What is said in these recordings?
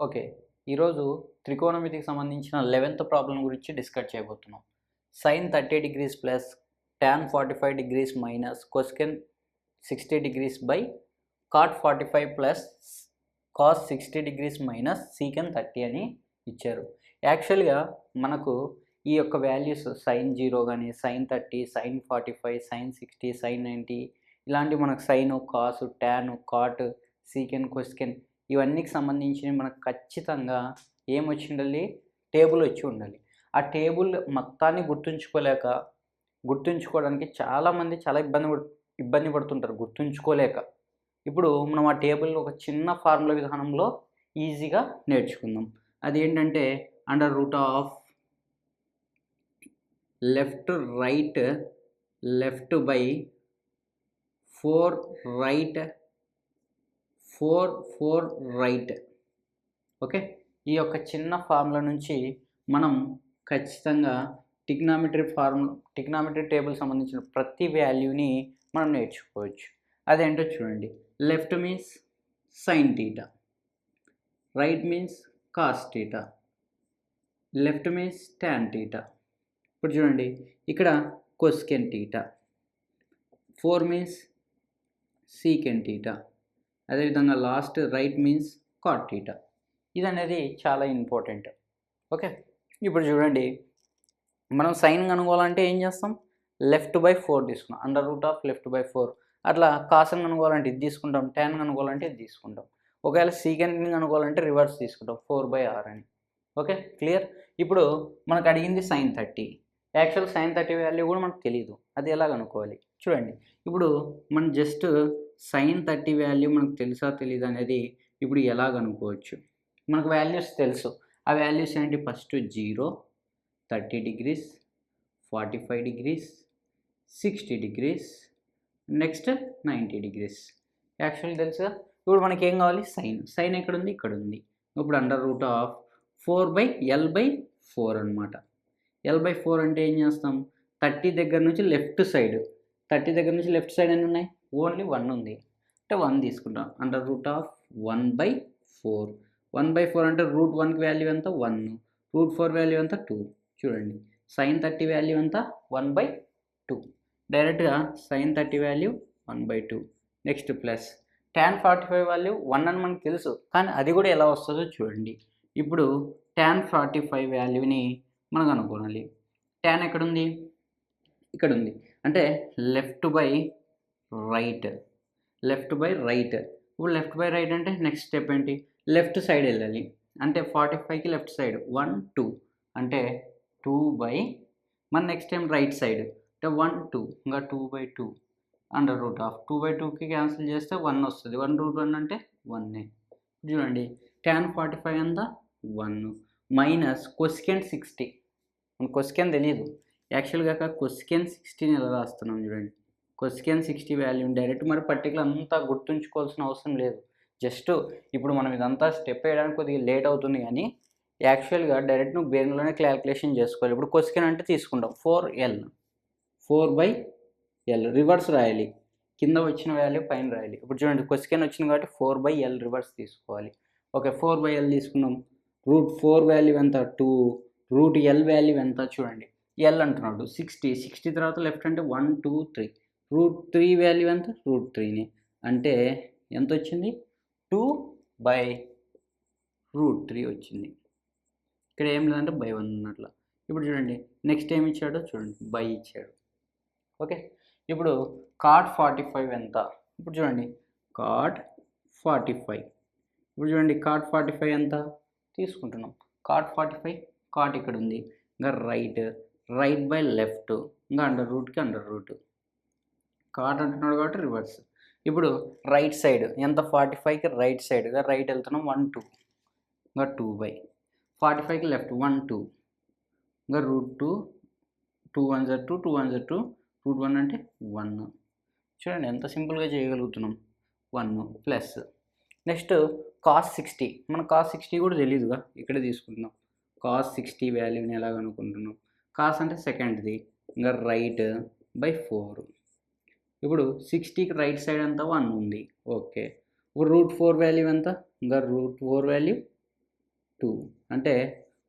Okay. ఈరోజు త్రికోణమితికి సంబంధించిన 11థ్ ప్రాబ్లమ్ గురించి డిస్కస్ చేయబోతున్నాం. Sine 30 degrees plus tan 45 degrees minus cosecant 60 degrees by cot 45 plus cos 60 degrees minus secant 30 అని ఇచ్చారు. యాక్చువల్‌గా మనకు ఈ యొక్క వాల్యూస్ సైన్ 0 గాని, సైన్ 30, సైన్ 45, సైన్ 60, సైన్ 90 ఇలాంటివి మనకు సైను, కాసు, టాను, కాట్, సీకెన్, కొసెకెన్ ఇవన్నీకి సంబంధించినవి మనకు ఖచ్చితంగా ఏమొచ్చి ఉండాలి? టేబుల్ వచ్చి ఉండాలి. ఆ టేబుల్ మొత్తాన్ని గుర్తుంచుకోవడానికి చాలామంది చాలా ఇబ్బంది పడుతుంటారు గుర్తుంచుకోలేక. ఇప్పుడు మనం ఆ టేబుల్ ఒక చిన్న ఫార్ములా విధానంలో ఈజీగా నేర్చుకుందాం. అదేంటంటే under root of left by 4 right. Okay, ఈ యొక్క చిన్న ఫార్ములా నుంచి మనం ఖచ్చితంగా టిగ్నామెట్రీ టేబుల్ సంబంధించిన ప్రతి వాల్యూని మనం నేర్చుకోవచ్చు. అదేంటో చూడండి. Left means sine theta, right means cos theta, left means tan theta. ఇప్పుడు చూడండి, ఇక్కడ cosecant theta, 4 means secant theta, అదేవిధంగా last right means cot theta. ఇది అనేది చాలా ఇంపార్టెంట్. ఓకే, ఇప్పుడు చూడండి, మనం సైన్ కనుగోవాలంటే ఏం చేస్తాం? లెఫ్ట్ బై 4 తీసుకున్నాం, under root of left by 4. అట్లా కాసన్ కనుగోవాలంటే ఇది తీసుకుంటాం, టాన్ కనుగోవాలంటే ఇది తీసుకుంటాం. ఒకవేళ సీకెన్ కనుగోవాలంటే రివర్స్ తీసుకుంటాం, 4/r అని. Okay, clear. ఇప్పుడు మనకు అడిగింది సైన్ 30. యాక్చువల్ సైన్ 30 వాల్యూ కూడా మనకు తెలియదు, అది ఎలా కనుక్కోవాలి చూడండి. ఇప్పుడు మనం జస్ట్ సైన్ 30 వాల్యూ మనకు తెలుసా తెలీదు అనేది ఇప్పుడు ఎలా కనుక్కోవచ్చు? మనకు వాల్యూస్ తెలుసు. ఆ వాల్యూస్ ఏంటి? First 0, 30 degrees, 45 degrees, 60 degrees, next 90 degrees. Actually తెలుసుగా. ఇప్పుడు మనకి ఏం కావాలి? సైన్ ఎక్కడుంది? ఇక్కడ ఉంది. ఇప్పుడు అండర్ రూట్ ఆఫ్ 4/l/4 అనమాట. l/4 అంటే ఏం చేస్తాం? 30 దగ్గర నుంచి లెఫ్ట్ సైడ్ ఎన్ని ఉన్నాయి? ఓన్లీ 1 ఉంది, అంటే 1 తీసుకుంటాం. Under root of 1/4. 1/4 అంటే రూట్ 1కి వాల్యూ ఎంత? 1, రూట్ 4 వాల్యూ ఎంత? 2. చూడండి, సైన్ 30 వాల్యూ ఎంత? 1/2. డైరెక్ట్గా sine 30 value 1/2. Next plus tan 45 value 1 అని మనకు తెలుసు, కానీ అది కూడా ఎలా వస్తుందో చూడండి. ఇప్పుడు టాన్ 45 వాల్యూని మనం కనుక్కోవాలి. టాన్ ఎక్కడుంది? ఇక్కడ ఉంది, అంటే లెఫ్ట్ బై రైట్. ఇప్పుడు లెఫ్ట్ బై రైట్ అంటే నెక్స్ట్ స్టెప్ ఏంటి? లెఫ్ట్ సైడ్ వెళ్ళాలి, అంటే 45కి లెఫ్ట్ సైడ్ 1, 2 అంటే 2/, మన నెక్స్ట్ టైం రైట్ సైడ్ అంటే 1, 2, ఇంకా 2/2 అండర్ రూట్ ఆఫ్ 2/2కి క్యాన్సిల్ చేస్తే 1 వస్తుంది. 1√1 అంటే 1. చూడండి, టాన్ 45 ఎంత? 1 మైనస్ కొసెకెన్ 60. మనకు కొసెకెన్ తెలియదు యాక్చువల్గా. కొసెకెన్ 60ని ఎలా రాస్తున్నాం చూడండి. కొసెకెన్ 60 వాల్యూని డైరెక్ట్ మరి పర్టికులర్ అంతా గుర్తుంచుకోవాల్సిన అవసరం లేదు. జస్ట్ ఇప్పుడు మనం ఇదంతా స్టెప్ వేయడానికి కొద్దిగా లేట్ అవుతుంది, కానీ యాక్చువల్గా డైరెక్ట్ నువ్వు బ్రెయిన్లోనే క్యాల్కులేషన్ చేసుకోవాలి. ఇప్పుడు కొసెకెన్ అంటే తీసుకుంటాం 4/l రివర్స్ రాయాలి, కింద వచ్చిన వాల్యూ పైన రాయాలి. ఇప్పుడు చూడండి, కొసెకెన్ వచ్చింది కాబట్టి 4/l రివర్స్ తీసుకోవాలి. ఓకే, 4/l తీసుకున్నాం. రూట్ 4 వాల్యూ ఎంత? 2. రూట్ l వాల్యూ ఎంత? చూడండి, l అంటున్నాడు 60 తర్వాత లెఫ్ట్ అంటే 1, 2, 3. రూట్ 3 వాల్యూ ఎంత? రూట్ 3ని, అంటే ఎంత వచ్చింది? 2/√3 వచ్చింది. ఇక్కడ ఏం లేదంటే బై 1 ఉన్నట్ల. ఇప్పుడు చూడండి, నెక్స్ట్ ఏమి ఇచ్చాడో చూడండి, బై ఇచ్చాడు. ఓకే, ఇప్పుడు కాట్ 45 ఎంత? ఇప్పుడు చూడండి, కాట్ 45. ఇప్పుడు చూడండి, కాట్ 45 ఎంత తీసుకుంటున్నాం? కాట్ 45, కాట్ ఇక్కడ ఉంది, ఇంకా రైట్ బై లెఫ్ట్, ఇంకా అండర్ రూట్. కాట్ అంటున్నాడు కాబట్టి రివర్స్. ఇప్పుడు రైట్ సైడ్ ఎంత? 45కి రైట్ సైడ్గా రైట్ వెళ్తున్నాం 1, 2, ఇంకా 2/, 45కి లెఫ్ట్ 1, 2, ఇంకా √2, 2 1s are 2, 2 1s are 2, route 1 అంటే 1. చూడండి ఎంత సింపుల్గా చేయగలుగుతున్నాం. 1 ప్లస్ నెక్స్ట్ కాస్ 60. మన కాస్ 60 కూడా తెలియదుగా, ఇక్కడే తీసుకుంటున్నాం. కాస్ 60 వాల్యూని ఎలా కనుక్కుంటున్నాం? కాస్ అంటే సెకండ్ది, ఇంకా రైట్/4. ఇప్పుడు 60కి రైట్ సైడ్ అంతా 1 ఉంది. ఓకే, ఇప్పుడు రూట్ 4 వాల్యూ ఎంత? ఇంకా రూట్ 4 వాల్యూ 2 అంటే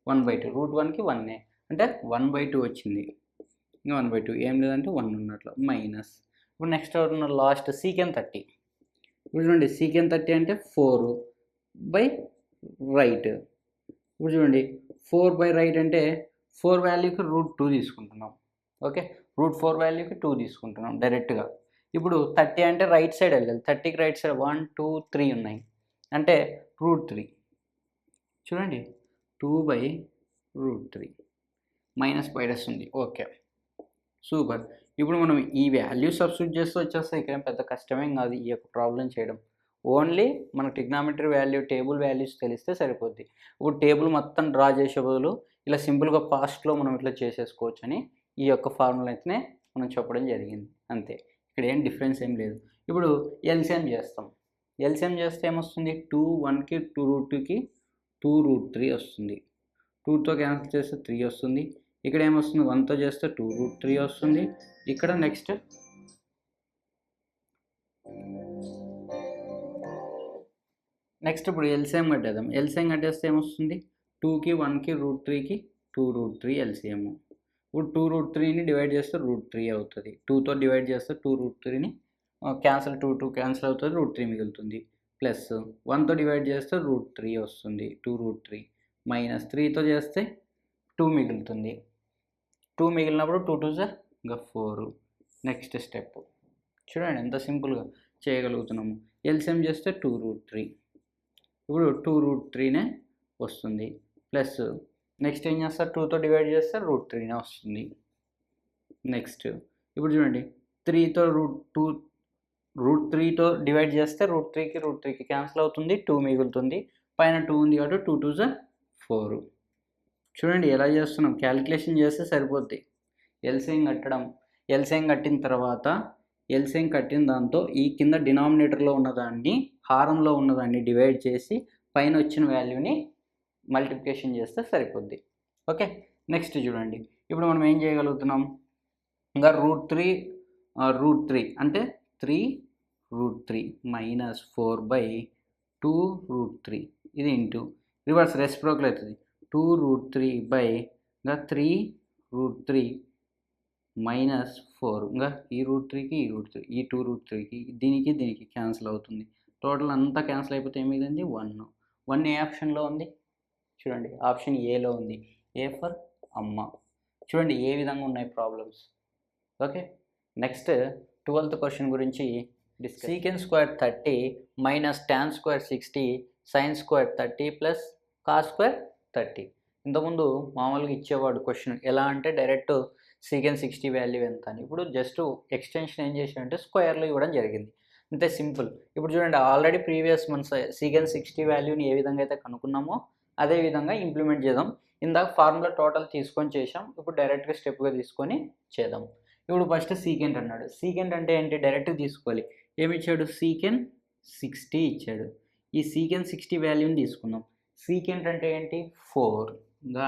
1/2 √1కి 1 అంటే 1/2 వచ్చింది. ఇంకా 1/2 ఏం లేదంటే 1 ఉన్నట్లు మైనస్. ఇప్పుడు నెక్స్ట్ ఉన్న లాస్ట్ సీకెన్ 30. ఇప్పుడు చూడండి సీకెన్ 30 అంటే 4/right. ఇప్పుడు చూడండి 4/right అంటే 4 వాల్యూకి √2 తీసుకుంటున్నాం. ఓకే, √4 వాల్యూకి 2 తీసుకుంటున్నాం డైరెక్ట్గా. ఇప్పుడు 30 అంటే రైట్ సైడ్ వెళ్ళాలి. 30కి రైట్ సైడ్ 1 2 3 ఉన్నాయి అంటే √3. చూడండి 2/√3 మైనస్ వస్తుంది. Okay, super. ఇప్పుడు మనం ఈ వాల్యూ సబ్స్టిట్యూట్ చేస్తూ వచ్చేస్తాయి. ఇక్కడ పెద్ద కష్టమేం కాదు ఈ యొక్క ప్రాబ్లం చేయడం. ఓన్లీ మన ట్రిగ్నామెట్రీ వాల్యూ టేబుల్ వాల్యూస్ తెలిస్తే సరిపోద్ది. ఇప్పుడు టేబుల్ మొత్తం డ్రా చేసే బదులు ఇలా సింపుల్గా పాస్ట్లో మనం ఇట్లా చేసేసుకోవచ్చు అని ఈ యొక్క ఫార్ములా అయితేనే మనం చెప్పడం జరిగింది. అంతే, ఇక్కడ ఏం డిఫరెన్స్ ఏం లేదు. ఇప్పుడు ఎల్సిఎం చేస్తాం. ఎల్సిఎం చేస్తే ఏమొస్తుంది? 2 1కి 2√2కి 2√3 వస్తుంది. 2తో క్యాన్సిల్ చేస్తే 3 వస్తుంది. ఇక్కడ ఏమొస్తుంది? 1తో చేస్తే 2√3 వస్తుంది. ఇక్కడ నెక్స్ట్ ఇప్పుడు ఎల్సిఎం కట్టేద్దాం. ఎల్సిఎం కట్టేస్తే ఏమొస్తుంది? 2కి 1కి √3కి 2√3 ఎల్సిఎం. ఇప్పుడు 2√3ని డివైడ్ చేస్తే √3 అవుతుంది. 2తో డివైడ్ చేస్తే 2√3ని క్యాన్సిల్ 2 క్యాన్సిల్ అవుతుంది, √3 మిగులుతుంది. ప్లస్ 1తో డివైడ్ చేస్తే √3 వస్తుంది, 2√3 మైనస్ 3తో చేస్తే 2 మిగులుతుంది. 2 మిగిలినప్పుడు 2 2 ఇంకా 4. నెక్స్ట్ స్టెప్ చూడండి ఎంత సింపుల్గా చేయగలుగుతున్నాము. ఎల్సిఎం చేస్తే 2√3. ఇప్పుడు 2√3నే వస్తుంది. ప్లస్ నెక్స్ట్ ఏం చేస్తారు? 2తో డివైడ్ చేస్తే √3నే వస్తుంది. నెక్స్ట్ ఇప్పుడు చూడండి 3తో √3తో డివైడ్ చేస్తే √3కి క్యాన్సిల్ అవుతుంది, 2 మిగులుతుంది. పైన 2 ఉంది కాబట్టి 2 2 4. చూడండి ఎలా చేస్తున్నాం, క్యాలిక్యులేషన్ చేస్తే సరిపోద్ది. ఎల్సిఎం కట్టడం. ఎల్సిఎం కట్టిన తర్వాత ఎల్సిఎం కట్టిన దాంతో ఈ కింద డినామినేటర్లో ఉన్నదాన్ని హారంలో ఉన్నదాన్ని డివైడ్ చేసి పైన వచ్చిన వాల్యూని మల్టిప్లికేషన్ చేస్తే సరిపోద్ది. ఓకే, నెక్స్ట్ చూడండి ఇప్పుడు మనం ఏం చేయగలుగుతున్నాం? ఇంకా √3 అంటే 3√3 మైనస్ 4/2√3 ఇది ఇంటూ రివర్స్ రెసిప్రోకల్ అవుతుంది. 2√3/3√3 మైనస్ 4 ఇంకా ఈ √3కి ఈ 2√3కి దీనికి క్యాన్సిల్ అవుతుంది. టోటల్ అంతా క్యాన్సిల్ అయిపోతే ఏం మిగిలింది? 1 ఏ ఆప్షన్లో ఉంది? చూడండి ఆప్షన్ ఏలో ఉంది. ఏ ఫర్ అమ్మ. చూడండి ఏ విధంగా ఉన్నాయి problems. Okay, next 12th question గురించి discuss. Secant square 30 minus tan square 60 sin square 30 plus cos square 30. ఇంతకుముందు మామూలుగా ఇచ్చేవాడు క్వశ్చన్ ఎలా అంటే డైరెక్ట్ సీకెన్ 60 వాల్యూ ఎంత అని. ఇప్పుడు జస్ట్ ఎక్స్టెన్షన్ ఏం చేసాడంటే స్క్వేర్లో ఇవ్వడం జరిగింది. అంతే సింపుల్. ఇప్పుడు చూడండి ఆల్రెడీ ప్రీవియస్ మన సీకెన్ 60 వాల్యూని ఏ విధంగా అయితే కనుక్కున్నామో అదే విధంగా ఇంప్లిమెంట్ చేద్దాం. ఇందాక ఫార్ములా టోటల్ తీసుకొని చేసాం, ఇప్పుడు డైరెక్ట్గా స్టెప్గా తీసుకొని చేద్దాం. ఇప్పుడు ఫస్ట్ సీకెంట్ అన్నాడు. సీకెంట్ అంటే ఏంటి? డైరెక్ట్గా తీసుకోవాలి. ఏమి ఇచ్చాడు? సీకెన్ 60 ఇచ్చాడు. ఈ సీకెన్ 60 వాల్యూని తీసుకుందాం. సీకెంట్ అంటే ఏంటి? 4 ఇంకా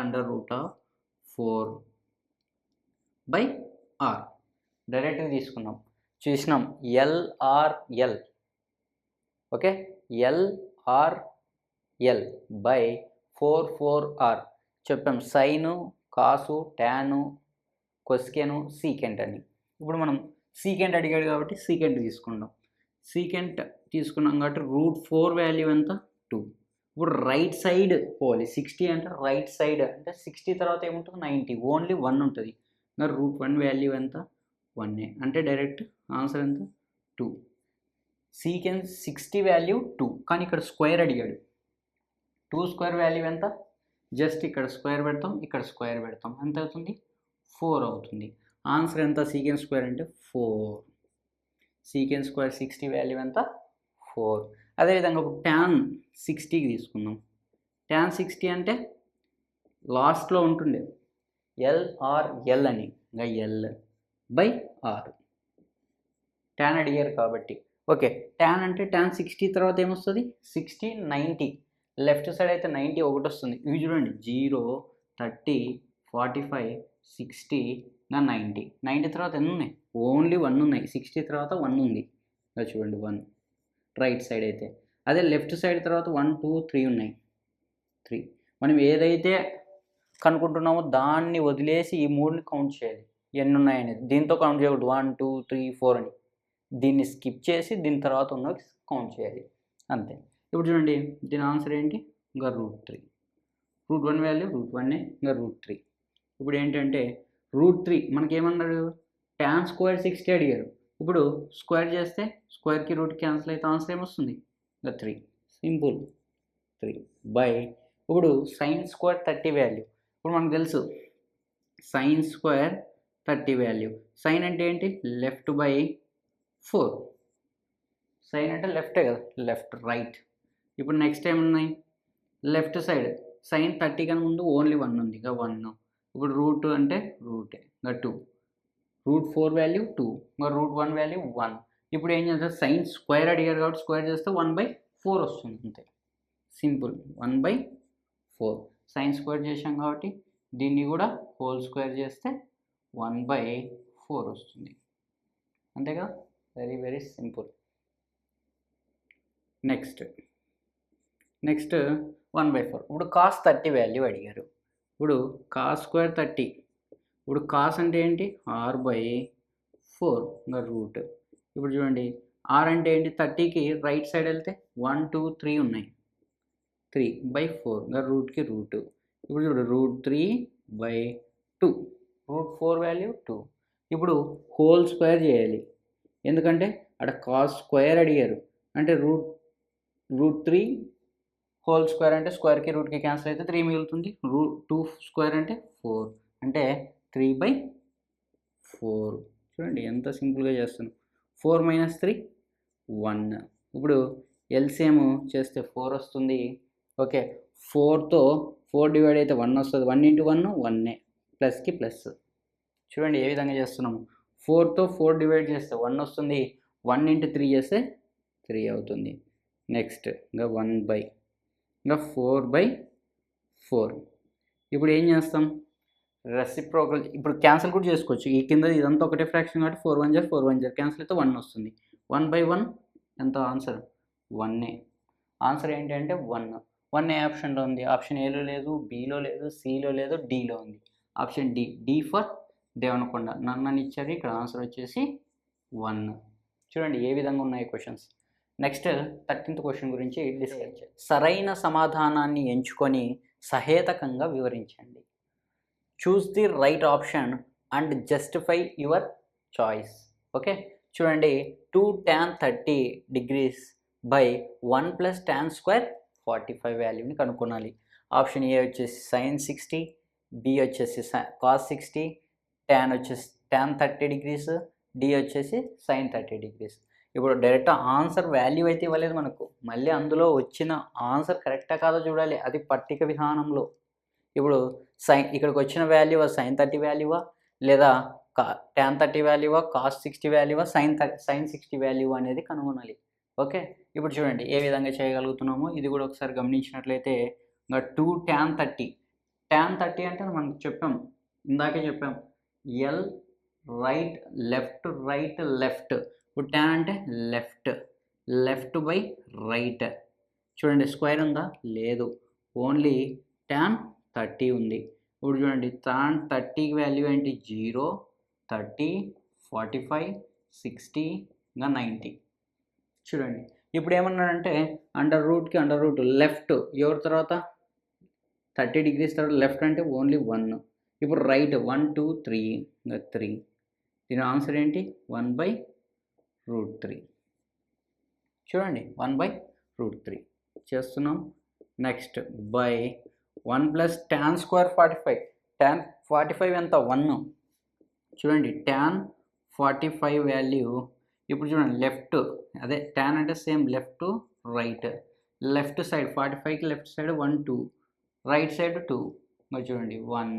√4/r డైరెక్ట్గా తీసుకున్నాం. చూసినాం LRL. ఓకే, LRL/4/4r చెప్పాం. సైను, కాసు, టాను, కొస్కెను, సీకెంట్ అని. ఇప్పుడు మనం సీకెంట్ అడిగాడు కాబట్టి సీకెంట్ తీసుకుందాం. సీకెంట్ తీసుకున్నాం కాబట్టి √4 వాల్యూ ఎంత? 2. ఇప్పుడు రైట్ సైడ్ పోవాలి. 60 అంటే రైట్ సైడ్ అంటే 60 తర్వాత ఏముంటుంది? 90. ఓన్లీ 1 ఉంటుంది. ఇంకా √1 వాల్యూ ఎంత? 1 అంటే డైరెక్ట్ ఆన్సర్ ఎంత? 2. సీకెన్ 60 వాల్యూ 2, కానీ ఇక్కడ స్క్వేర్ అడిగాడు. 2 స్క్వేర్ వాల్యూ ఎంత? జస్ట్ ఇక్కడ స్క్వేర్ పెడతాం, ఇక్కడ స్క్వేర్ పెడతాం, ఎంత అవుతుంది? 4 అవుతుంది. ఆన్సర్ ఎంత? సీకెన్ స్క్వేర్ అంటే 4. సీకెన్ స్క్వేర్ 60 వాల్యూ ఎంత? 4. అదేవిధంగా ఇప్పుడు tan 60కి తీసుకుందాం. tan 60 అంటే లాస్ట్లో ఉంటుండే LRL అని, ఇంకా L/R. tan అడిగారు కాబట్టి. ఓకే, tan అంటే tan 60 తర్వాత ఏమొస్తుంది? 60 90. లెఫ్ట్ సైడ్ అయితే 90 ఒకటి వస్తుంది. ఇవి చూడండి 0 30 45 60 ఇంకా 90. 90 తర్వాత ఎన్ని ఉన్నాయి? ఓన్లీ 1 ఉన్నాయి. 60 తర్వాత 1 ఉంది. ఇలా చూడండి 1 రైట్ సైడ్ అయితే. అదే లెఫ్ట్ సైడ్ తర్వాత 1 2 3 ఉన్నాయి. 3 మనం ఏదైతే కనుక్కుంటున్నామో దాన్ని వదిలేసి ఈ 3ని కౌంట్ చేయాలి, ఎన్ని ఉన్నాయనేది. దీంతో కౌంట్ చేయకూడదు 1 2 3 4 అని. దీన్ని స్కిప్ చేసి దీని తర్వాత ఉన్నవి కౌంట్ చేయాలి అంతే. ఇప్పుడు చూడండి దీని ఆన్సర్ ఏంటి, ఇంకా √3. √1 వాల్యూ √1, ఇంకా √3. ఇప్పుడు ఏంటంటే √3 మనకేమన్నాడు, tan స్క్వేర్ 60 అడిగారు. ఇప్పుడు స్క్వేర్ చేస్తే స్క్వేర్కి రూట్ క్యాన్సిల్ అయితే ఆన్సర్ ఏమొస్తుంది, ఇంకా 3. Simple 3 by. ఇప్పుడు సైన్ స్క్వేర్ 30 వాల్యూ. ఇప్పుడు మనకు తెలుసు సైన్ స్క్వేర్ 30 వాల్యూ. సైన్ అంటే ఏంటి, లెఫ్ట్ బై 4. సైన్ అంటే లెఫ్టే కదా, లెఫ్ట్ రైట్. ఇప్పుడు నెక్స్ట్ ఏమున్నాయి, లెఫ్ట్ సైడ్ సైన్ 30 కన్నా ముందు ఓన్లీ 1 ఉంది, ఇక 1. ఇప్పుడు రూట్ అంటే రూటే, ఇంకా 2. √4 వాల్యూ 2, ఇంకా √1 వాల్యూ 1. ఇప్పుడు ఏం చేస్తారు, సైన్ స్క్వేర్ అడిగారు కాబట్టి స్క్వేర్ చేస్తే 1/4 వస్తుంది అంతే. సింపుల్ 1/4. సైన్ స్క్వేర్ చేసాం కాబట్టి దీన్ని కూడా హోల్ స్క్వేర్ చేస్తే 1/4 వస్తుంది అంతే కదా. Very very simple. నెక్స్ట్ 1/4. ఇప్పుడు కాస్ 30 వాల్యూ అడిగారు. ఇప్పుడు కాస్ స్క్వేర్ 30. ఇప్పుడు కాస్ అంటే ఏంటి, r/4, ఇంకా రూట్. ఇప్పుడు చూడండి r అంటే ఏంటి, 30కి రైట్ సైడ్ వెళ్తే 1 2 3 ఉన్నాయి, 3/4, ఇంకా రూట్కి రూట్. ఇప్పుడు చూడు √3/2, √4 వాల్యూ 2. ఇప్పుడు హోల్ స్క్వేర్ చేయాలి, ఎందుకంటే అక్కడ కాస్ స్క్వేర్ అడిగారు అంటే √3 హోల్ స్క్వేర్ అంటే స్క్వేర్కి రూట్కి క్యాన్సిల్ అయితే 3 మిగులుతుంది. √2 స్క్వేర్ అంటే 4, అంటే 3/4. చూడండి ఎంత సింపుల్గా చేస్తున్నాం. 4 - 3 1. ఇప్పుడు ఎల్సిఎం చేస్తే 4 వస్తుంది. ఓకే, 4తో 4 డివైడ్ అయితే 1 వస్తుంది. 1 × 1 1, ప్లస్కి ప్లస్. చూడండి ఏ విధంగా చేస్తున్నాము. 4తో 4 డివైడ్ చేస్తే 1 వస్తుంది. 1 × 3 చేస్తే 3 అవుతుంది. నెక్స్ట్ ఇంకా 1/, ఇంకా 4/4. ఇప్పుడు ఏం చేస్తాం, రెసిప్రోకల్. ఇప్పుడు క్యాన్సిల్ కూడా చేసుకోవచ్చు. ఈ కింద ఇదంతా ఒకటే ఫ్రాక్షన్ కాబట్టి 4 1 4 1 క్యాన్సిల్ అయితే 1 వస్తుంది. 1/1 ఎంత ఆన్సర్, 1. ఆన్సర్ ఏంటంటే 1. 1 ఏ ఆప్షన్లో ఉంది, ఆప్షన్ ఏలో లేదు, బిలో లేదు, సిలో లేదు, డిలో ఉంది. Option D for Devanakonda. నన్ను ఇచ్చారు. ఇక్కడ ఆన్సర్ వచ్చేసి 1. చూడండి ఏ విధంగా ఉన్నాయి క్వశ్చన్స్. నెక్స్ట్ 13th క్వశ్చన్ గురించి డిస్కస్ చేద్దాం. సరైన సమాధానాన్ని ఎంచుకొని సహేతకంగా వివరించండి. Choose the right option and justify your choice. Okay, చూడండి 2 tan 30 degrees by 1 + tan square 45 వాల్యూని కనుక్కోనాలి. ఆప్షన్ ఏ వచ్చేసి sin 60, బి వచ్చేసి cos 60, tan వచ్చేసి tan 30 degrees, డి వచ్చేసి sin 30 degrees. ఇప్పుడు డైరెక్ట్ ఆన్సర్ వాల్యూ అయితే ఇవ్వలేదు మనకు, మళ్ళీ అందులో వచ్చిన ఆన్సర్ కరెక్టా కాదో చూడాలి, అది పట్టిక విధానంలో. ఇప్పుడు ఇక్కడికి వచ్చిన వాల్యూవా sin 30 వాల్యూవా, లేదా tan 30 వాల్యూవా, cos 60 వాల్యూవా, sin 60 వాల్యూ అనేది కనుగొనాలి. ఓకే, ఇప్పుడు చూడండి ఏ విధంగా చేయగలుగుతున్నామో ఇది కూడా ఒకసారి గమనించినట్లయితే, ఇంకా 2 tan 30. tan 30 అంటే మనం ఇందాకే చెప్పాం L right left right left. ఇప్పుడు tan అంటే లెఫ్ట్ బై రైట్. చూడండి స్క్వేర్ ఉందా, లేదు, ఓన్లీ tan 30 ఉంది. ఇప్పుడు చూడండి tan 30కి వాల్యూ ఏంటి, 0, 30, 45, 60, ఇంకా 90. చూడండి ఇప్పుడు ఏమన్నాడంటే అండర్ రూట్ లెఫ్ట్ ఎవరి తర్వాత 30 degrees తర్వాత లెఫ్ట్ అంటే ఓన్లీ 1. ఇప్పుడు రైట్ 1 2 3, ఇంకా 3. దీని ఆన్సర్ ఏంటి, 1/√3. చూడండి 1/√3 చేస్తున్నాం. Next by 1 + tan square 45. tan 45 ఎంత, 1. చూడండి tan 45 వాల్యూ. ఇప్పుడు చూడండి లెఫ్ట్, అదే tan అంటే same left right. Left side 45కి లెఫ్ట్ సైడ్ 1 2, రైట్ సైడ్ 2. ఇంకా చూడండి 1.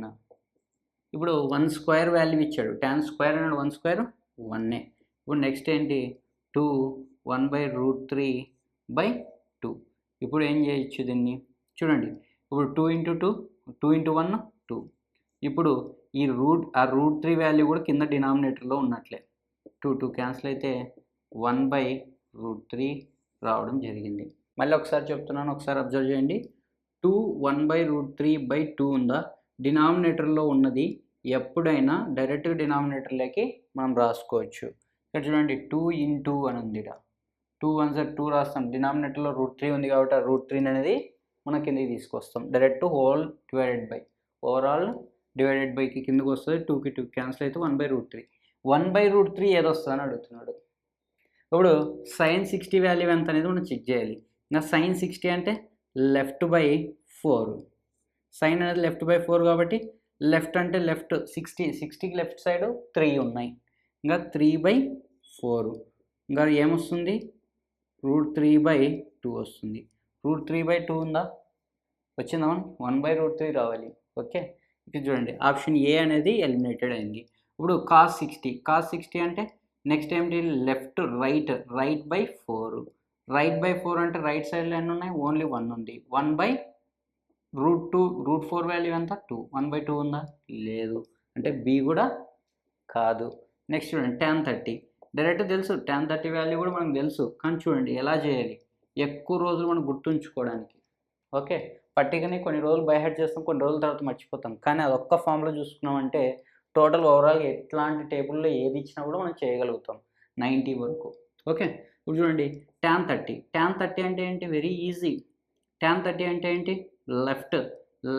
ఇప్పుడు 1 స్క్వేర్ వాల్యూ ఇచ్చాడు, tan స్క్వేర్ అన్నాడు, 1 స్క్వేర్ 1. ఇప్పుడు నెక్స్ట్ ఏంటి 2 1/√3/2. ఇప్పుడు ఏం చేయొచ్చు దీన్ని, చూడండి ఇప్పుడు 2 × 2 2 × 1 2. ఇప్పుడు ఈ √3 వాల్యూ కూడా కింద డినామినేటర్లో ఉన్నట్లే. 2 2 క్యాన్సిల్ అయితే 1/√3 రావడం జరిగింది. మళ్ళీ ఒకసారి చెప్తున్నాను, ఒకసారి అబ్జర్వ్ చేయండి. 2 1/√3/2 ఉందా, డినామినేటర్లో ఉన్నది ఎప్పుడైనా డైరెక్ట్ డినామినేటర్లోకి మనం రాసుకోవచ్చు. ఇక్కడ చూడండి 2 into అని ఉంది. ఇక్కడ 2 1s 2 రాస్తాం, డినామినేటర్లో √3 ఉంది కాబట్టి ఆ √3 అనేది మన కిందకి తీసుకొస్తాం. Direct whole divided by overall divided బైకి కిందకి వస్తుంది. 2కి 2 క్యాన్సిల్ అయితే 1/√3. 1/√3 ఏది వస్తుందని అడుగుతున్నాడు. ఇప్పుడు sin 60 వాల్యూ ఎంత అనేది మనం చెక్ చేయాలి. ఇంకా sin 60 అంటే లెఫ్ట్ బై 4. సైన్ అనేది లెఫ్ట్ బై 4 కాబట్టి లెఫ్ట్ అంటే లెఫ్ట్ 60కి లెఫ్ట్ సైడ్ 3 ఉన్నాయి. ఇంకా 3/4 ఇంకా ఏమొస్తుంది, √3/2 వస్తుంది. √3/2 ఉందా, వచ్చిందా, 1/√3 రావాలి. ఓకే, ఇక్కడ చూడండి ఆప్షన్ ఏ అనేది ఎలిమినేటెడ్ అయింది. ఇప్పుడు cos 60 అంటే నెక్స్ట్ ఏంటి, left right by 4. Right by 4 అంటే రైట్ సైడ్లో ఎన్ని ఉన్నాయి, ఓన్లీ 1 ఉంది. 1/√2 √4 వాల్యూ ఎంత 2. 1/2 ఉందా, లేదు, అంటే బి కూడా కాదు. నెక్స్ట్ చూడండి tan 30. డైరెక్ట్ తెలుసు tan 30 వాల్యూ కూడా మనకు తెలుసు, కానీ చూడండి ఎలా చేయాలి, ఎక్కువ రోజులు మనం గుర్తుంచుకోవడానికి. ఓకే, పట్టికని కొన్ని రోజులు బై హెడ్ చేస్తాం, కొన్ని రోజుల తర్వాత మర్చిపోతాం, కానీ అదొక్క ఫామ్లో చూసుకున్నామంటే టోటల్ ఓవరాల్గా ఎట్లాంటి టేబుల్లో ఏది ఇచ్చినా కూడా మనం చేయగలుగుతాం 90 వరకు. ఓకే, ఇప్పుడు చూడండి tan 30 అంటే ఏంటి, వెరీ ఈజీ. tan 30 అంటే ఏంటి,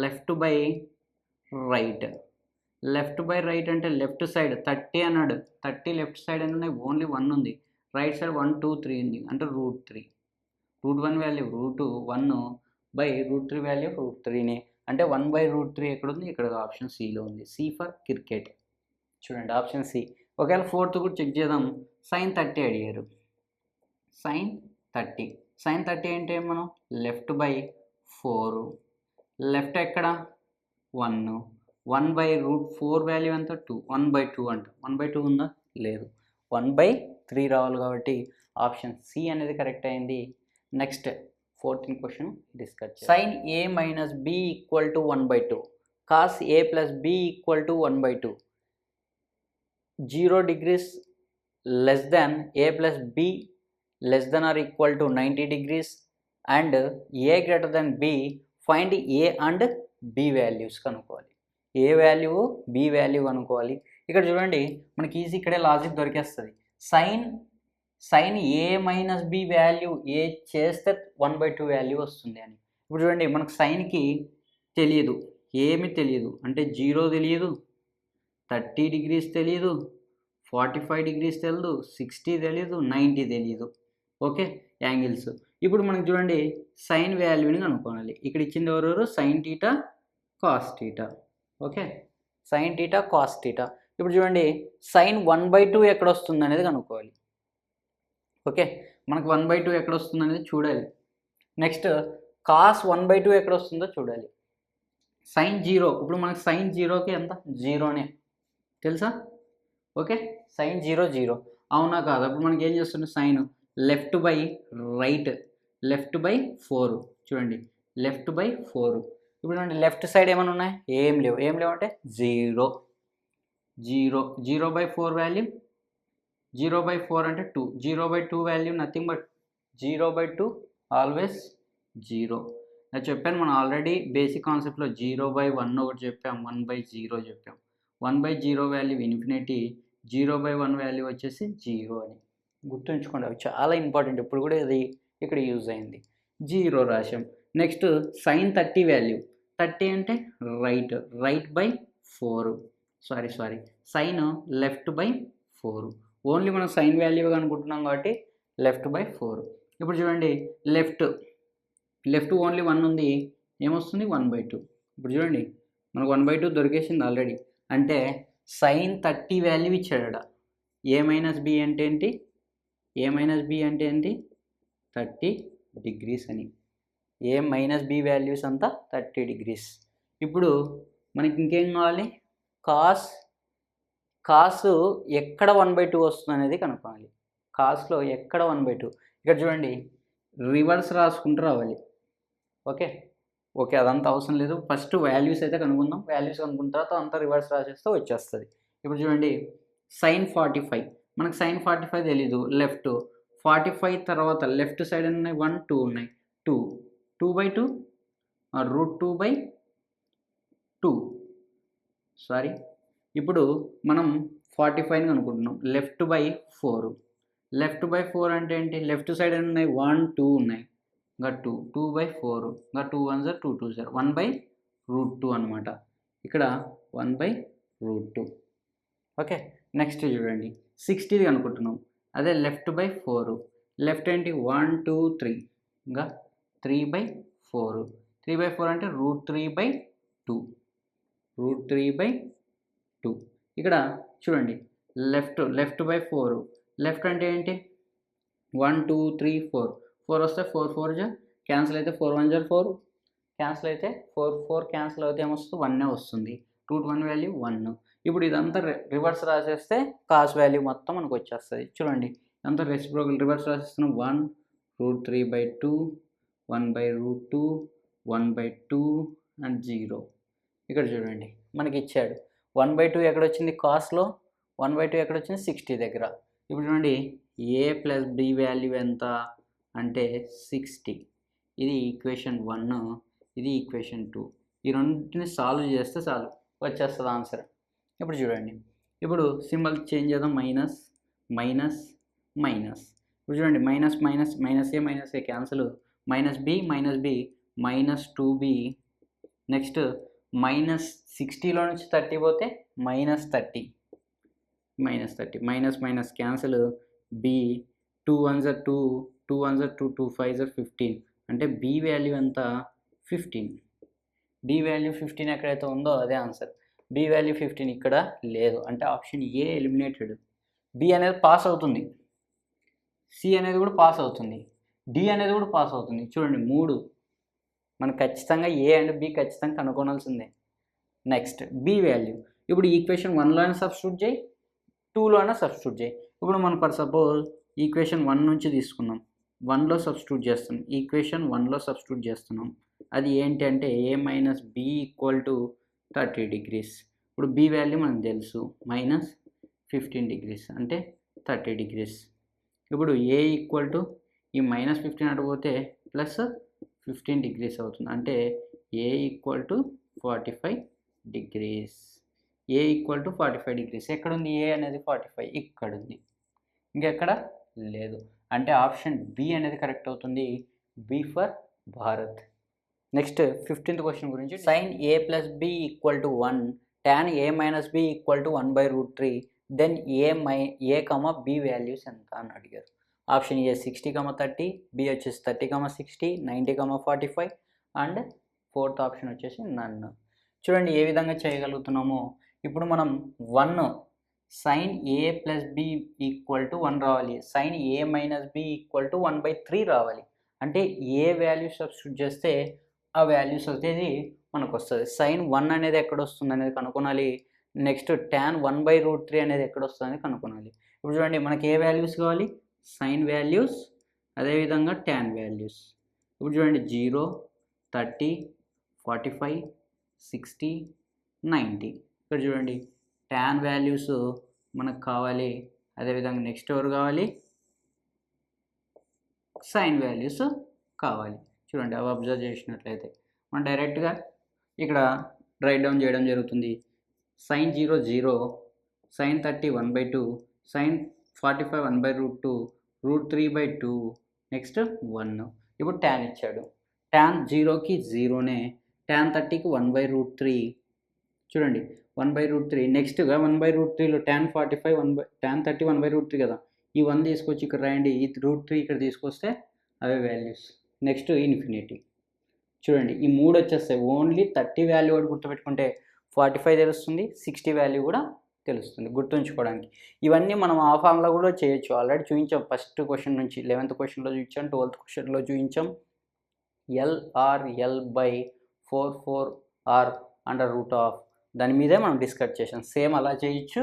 left by right. Left by right అంటే లెఫ్ట్ సైడ్ 30 అన్నాడు, 30 లెఫ్ట్ సైడ్ అని ఉన్నాయి, ఓన్లీ 1 ఉంది. రైట్ సైడ్ 1 2 3 ఉంది, అంటే √3. √1 వాల్యూ √1/√3 వాల్యూ √3నే, అంటే 1/√3 ఎక్కడ ఉంది, ఇక్కడ ఆప్షన్ సిలో ఉంది. C for cricket. చూడండి ఆప్షన్ సి. ఒకవేళ 4th కూడా చెక్ చేద్దాం. sin 30 అడిగారు. sin 30 అంటే మనం లెఫ్ట్ బై 4. లెఫ్ట్ ఎక్కడ 1. 1/√4 వాల్యూ ఎంత 2. 1/2 అంట, 1/2 ఉందా, లేదు. 1/3 రావాలి కాబట్టి ఆప్షన్ సి అనేది కరెక్ట్ అయింది. Next 14th question discuss. sin a minus b equal to 1/2. cos a plus b equal to 1/2. 0 degrees less than a plus b less than or equal to 90 degrees and a greater than b. find a and b values కనుక్కోవాలి. ఏ value b value కనుక్కోవాలి. ఇక్కడ చూడండి మనకి easy, ఇక్కడే logic దొరికేస్తుంది. sin a minus b value ఏ చేస్తే 1/2 value వస్తుంది అని. ఇప్పుడు చూడండి మనకు సైన్కి తెలియదు, ఏమి తెలియదు, అంటే 0 తెలియదు, 30 degrees తెలియదు, 45 degrees తెలియదు, 60 తెలియదు, 90 తెలియదు. Okay, angles. ఇప్పుడు మనకు చూడండి సైన్ వాల్యూని కనుక్కోవాలి. ఇక్కడ ఇచ్చింది ఎవరెవరు, sin θ cos θ. Okay, sin θ cos θ. ఇప్పుడు చూడండి sin 1/2 ఎక్కడ వస్తుంది అనేది కనుక్కోవాలి. ఓకే, మనకు 1/2 ఎక్కడ వస్తుంది అనేది చూడాలి. నెక్స్ట్ cos 1/2 ఎక్కడ వస్తుందో చూడాలి. sin 0, ఇప్పుడు మనకు sin 0కి ఎంత, 0నే తెలుసా. ఓకే, sin 0 0 అవునా కాదు. అప్పుడు మనకి ఏం చేస్తుంది, సైన్ లెఫ్ట్ బై 4. చూడండి లెఫ్ట్ బై 4. ఇప్పుడు చూడండి లెఫ్ట్ సైడ్ ఏమైనా ఉన్నాయి, ఏం లేవు అంటే 0. 0/4 వాల్యూ 0/4 అంటే 2. 0/2 వాల్యూ నథింగ్ బట్ 0/2 ఆల్వేస్ 0. నేను చెప్పాను, మనం ఆల్రెడీ బేసిక్ కాన్సెప్ట్లో 0/1 ఒకటి చెప్పాం, 1/0 చెప్పాం. 1/0 వాల్యూ ఇన్ఫినిటీ, 0/1 వాల్యూ వచ్చేసి 0 అని గుర్తుంచుకోండి. అవి చాలా ఇంపార్టెంట్, ఇప్పుడు కూడా ఇది ఇక్కడ యూజ్ అయింది. 0 రాశాం. నెక్స్ట్ sin 30 వాల్యూ, 30 అంటే right by 4. Sorry sign left by 4. Only మనం సైన్ వాల్యూ అనుకుంటున్నాం కాబట్టి లెఫ్ట్ బై 4. ఇప్పుడు చూడండి లెఫ్ట్ ఓన్లీ 1 ఉంది, ఏమొస్తుంది 1/2. ఇప్పుడు చూడండి మనకు 1/2 దొరికేసింది ఆల్రెడీ, అంటే sin 30 వాల్యూ ఇచ్చాడ. a మైనస్ b అంటే ఏంటి, 30 degrees అని. a మైనస్ b వాల్యూస్ అంతా 30 degrees. ఇప్పుడు మనకి ఇంకేం కావాలి, కాస్ ఎక్కడ 1/2 వస్తుంది అనేది కనుక్కోవాలి. కాస్లో ఎక్కడ 1/2. ఇక్కడ చూడండి రివర్స్ రాసుకుంటూ రావాలి. ఓకే, అదంతా అవసరం లేదు, ఫస్ట్ వాల్యూస్ అయితే కనుక్కుందాం. వాల్యూస్ కనుక్కున్న తర్వాత అంతా రివర్స్ రాసేస్తే వచ్చేస్తుంది. ఇప్పుడు చూడండి sin 45, మనకు sin 45 తెలీదు. లెఫ్ట్ 45 తర్వాత లెఫ్ట్ సైడ్ ఉన్నాయి 1 2 ఉన్నాయి, 2/2 √2/2 సారీ. ఇప్పుడు మనం 45 అనుకుంటున్నాం. లెఫ్ట్ బై 4 అంటే ఏంటి? లెఫ్ట్ సైడ్ ఎన్ని ఉన్నాయి? 1 2 ఉన్నాయి. ఇంకా 2/4 ఇంకా 2 1 2 2 1/√2 అనమాట. ఇక్కడ 1/√2. ఓకే. నెక్స్ట్ చూడండి 60 అనుకుంటున్నాం. అదే లెఫ్ట్/4 లెఫ్ట్ ఏంటి? 1 2 3 ఇంకా 3/4 3/4 అంటే √3/2 ఇక్కడ చూడండి లెఫ్ట్/4 లెఫ్ట్ అంటే ఏంటి? 1 2 3 4 4 వస్తే 4 4 క్యాన్సిల్ అయితే 4 1 4 క్యాన్సిల్ అయితే 4 4 క్యాన్సిల్ అయితే ఏమొస్తుంది? 1 వస్తుంది. √1 వాల్యూ 1. ఇప్పుడు ఇదంతా రివర్స్ రాసేస్తే కాస్ వాల్యూ మొత్తం మనకు వచ్చేస్తుంది. చూడండి ఇదంతా రివర్స్ రాసేస్తున్నాం. 1 √3/2 1/√2 1/2 అండ్ 0. ఇక్కడ చూడండి మనకి ఇచ్చాడు 1/2 ఎక్కడ వచ్చింది? కాస్లో 1/2 ఎక్కడ వచ్చింది? 60 దగ్గర. ఇప్పుడు చూడండి a ప్లస్ b వాల్యూ ఎంత అంటే 60. ఇది ఈక్వేషన్ 1, ఇది ఈక్వేషన్ 2. ఈ రెండింటిని సాల్వ్ చేస్తే చాలు వచ్చేస్తుంది ఆన్సర్. ఇప్పుడు చూడండి ఇప్పుడు సింబల్ చేంజ్ చేద్దాం. Minus minus minus. ఇప్పుడు చూడండి మైనస్ మైనస్ మైనస్ ఏ క్యాన్సిల్. -b -2b నెక్స్ట్ -60లో నుంచి 30 పోతే -30 మైనస్ మైనస్ క్యాన్సిల్. b 2 1 2 2 1 2 2 5 15 అంటే b వాల్యూ ఎంత? 15. b వాల్యూ 15 ఎక్కడైతే ఉందో అదే ఆన్సర్. b వాల్యూ 15 ఇక్కడ లేదు అంటే ఆప్షన్ ఏ ఎలిమినేటెడ్. b అనేది పాస్ అవుతుంది, c అనేది కూడా పాస్ అవుతుంది, d అనేది కూడా పాస్ అవుతుంది. చూడండి 3 మనకు ఖచ్చితంగా a అండ్ b ఖచ్చితంగా కనుక్కోవాల్సిందే. నెక్స్ట్ b వాల్యూ ఇప్పుడు ఈక్వేషన్ 1లోనే సబ్స్టిట్యూట్ చేయి, 2లోనే సబ్స్టిట్యూట్ చేయి. ఇప్పుడు మనం ఫర్ సపోజ్ ఈక్వేషన్ 1 నుంచి తీసుకున్నాం, 1లో సబ్స్టిట్యూట్ చేస్తున్నాం. ఈక్వేషన్ 1లో సబ్స్టిట్యూట్ చేస్తున్నాం. అది ఏంటి అంటే a - b = 30 degrees. ఇప్పుడు b వాల్యూ మనకు తెలుసు -15 degrees అంటే 30 degrees. ఇప్పుడు a = ఈ -15 అటు పోతే +15 degrees అవుతుంది అంటే a = 45 degrees. a = 45 degrees. ఎక్కడుంది a అనేది? 45 ఇక్కడ ఉంది, ఇంకెక్కడ లేదు. అంటే ఆప్షన్ బి అనేది కరెక్ట్ అవుతుంది. B for Bharat. Next 15th question గురించి. sin a + b = 1 tan a - b = 1/√3 then a, b values ఎంత అని అడిగారు. ఆప్షన్ ఏ 60, 30, బి వచ్చేసి 30, 60, 90, 45 అండ్ ఫోర్త్ ఆప్షన్ వచ్చేసి నన్ను. చూడండి ఏ విధంగా చేయగలుగుతున్నామో. ఇప్పుడు మనం 1 sin a + b = 1 రావాలి, sin a - b = 1/3 రావాలి. అంటే ఏ వాల్యూ సబ్స్టిట్యూట్ చేస్తే ఆ వాల్యూస్ వచ్చేది మనకు వస్తుంది. sin 1 అనేది ఎక్కడ వస్తుంది అనేది కనుక్కోనాలి. నెక్స్ట్ tan 1/√3 అనేది ఎక్కడ వస్తుంది అనేది కనుక్కోనాలి. ఇప్పుడు చూడండి మనకి ఏ వాల్యూస్ కావాలి? sin వాల్యూస్, అదేవిధంగా tan వాల్యూస్. ఇప్పుడు చూడండి 0 30 45 60 90. ఇక్కడ చూడండి tan వాల్యూస్ మనకు కావాలి, అదేవిధంగా నెక్స్ట్ ఎవరు కావాలి? sin వాల్యూస్ కావాలి. చూడండి అవి అబ్జర్వ్ చేసినట్లయితే మనం డైరెక్ట్గా ఇక్కడ రైట్ డౌన్ చేయడం జరుగుతుంది. sin 0 0, sin 30 1/2, sin 45 1/√2, √3/2 next 1. ఇప్పుడు tan ఇచ్చాడు. tan 0కి 0నే, tan 30కి 1/√3. చూడండి 1/√3 నెక్స్ట్గా 1/√3లో tan 45 tan 30 1/√3 కదా, ఈ 1 తీసుకొచ్చి ఇక్కడ రాయండి, ఈ √3 ఇక్కడ తీసుకొస్తే అవే వాల్యూస్. Next infinity. చూడండి ఈ 3 వచ్చేస్తాయి. ఓన్లీ 30 వాల్యూ కూడా గుర్తుపెట్టుకుంటే 45 తెలుస్తుంది, 60 వాల్యూ కూడా తెలుస్తుంది గుర్తుంచుకోవడానికి. ఇవన్నీ మనం ఆ ఫామ్లో కూడా చేయొచ్చు. ఆల్రెడీ చూపించాం ఫస్ట్ క్వశ్చన్ నుంచి 11th క్వశ్చన్లో చూపించాం, 12th క్వశ్చన్లో చూపించాం. LR/L/4/4R √ దాని మీదే మనం డిస్కస్ చేసాం. సేమ్ అలా చేయొచ్చు,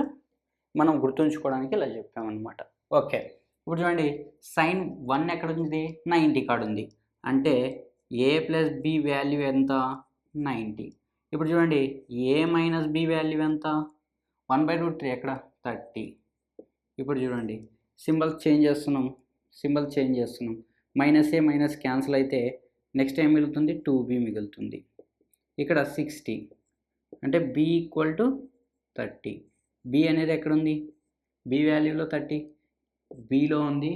మనం గుర్తుంచుకోవడానికి ఇలా చెప్పామన్నమాట. ఓకే ఇప్పుడు చూడండి sin 1 ఎక్కడ ఉంది? 90 కాడ ఉంది. అంటే a + b వాల్యూ ఎంత? 90. ఇప్పుడు చూడండి a - b వాల్యూ ఎంత? 1/√3 ఎక్కడ? 30. ఇప్పుడు చూడండి సింబల్ చేంజ్ చేస్తున్నాం, -a - క్యాన్సిల్ అయితే నెక్స్ట్ ఏం మిగులుతుంది 2b మిగులుతుంది. ఇక్కడ 60 అంటే b ఈక్వల్ టు 30. b అనేది ఎక్కడ ఉంది? b వాల్యూలో 30 bలో ఉంది,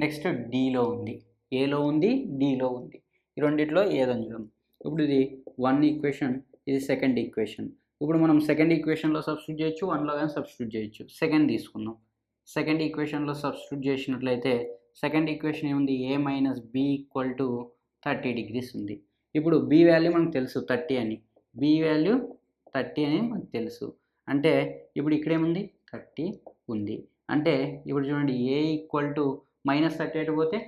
నెక్స్ట్ dలో ఉంది, ఏలో ఉంది, dలో ఉంది. ఈ రెండిట్లో ఏదని చూద్దాం. ఇప్పుడు ఇది 1 ఈక్వేషన్, ఇది సెకండ్ ఈక్వేషన్. ఇప్పుడు మనం సెకండ్ ఈక్వేషన్లో సబ్స్టిట్యూట్ చేయొచ్చు, 1లో కానీ సబ్స్టిట్యూట్ చేయొచ్చు. సెకండ్ తీసుకుందాం. సెకండ్ ఈక్వేషన్లో సబ్స్టిట్యూట్ చేసినట్లయితే సెకండ్ ఈక్వేషన్ ఏముంది? a minus b equal to 30 degrees ఉంది. ఇప్పుడు b వాల్యూ మనకు తెలుసు 30 అని, b వాల్యూ 30 అని మనకు తెలుసు. అంటే ఇప్పుడు ఇక్కడ ఏముంది? 30 ఉంది. అంటే ఇప్పుడు చూడండి a ఈక్వల్ టు మైనస్ 30 అటు పోతే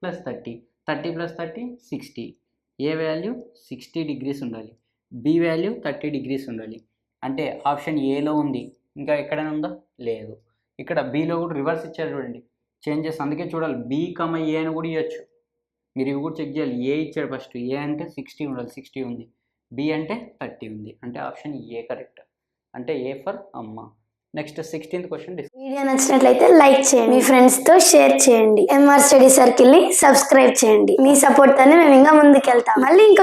plus 30, 30 plus 30 60. a value 60 degrees ఉండాలి, b వాల్యూ 30 degrees ఉండాలి. అంటే ఆప్షన్ ఏలో ఉంది, ఇంకా ఎక్కడైనా ఉందా? లేదు. ఇక్కడ బీలో కూడా రివర్స్ ఇచ్చారు చూడండి, చేంజెస్. అందుకే చూడాలి b, a అని కూడా ఇవ్వచ్చు. మీరు ఇవి కూడా చెక్ చేయాలి. ఏ ఇచ్చాడు ఫస్ట్, ఏ అంటే 60 ఉండాలి, 60 ఉంది. బి అంటే 30 ఉంది. అంటే ఆప్షన్ ఏ కరెక్ట్. అంటే ఏ ఫర్ అమ్మ. Next 16th question. వీడియో నచ్చినట్లయితే లైక్ చేయండి, మీ ఫ్రెండ్స్ తో షేర్ చేయండి, ఎంఆర్ స్టడీ సర్కిల్ ని సబ్స్క్రైబ్ చేయండి. మీ సపోర్ట్ తోనే మేము ఇంకా ముందుకెళ్తాం. మళ్ళీ ఇంకో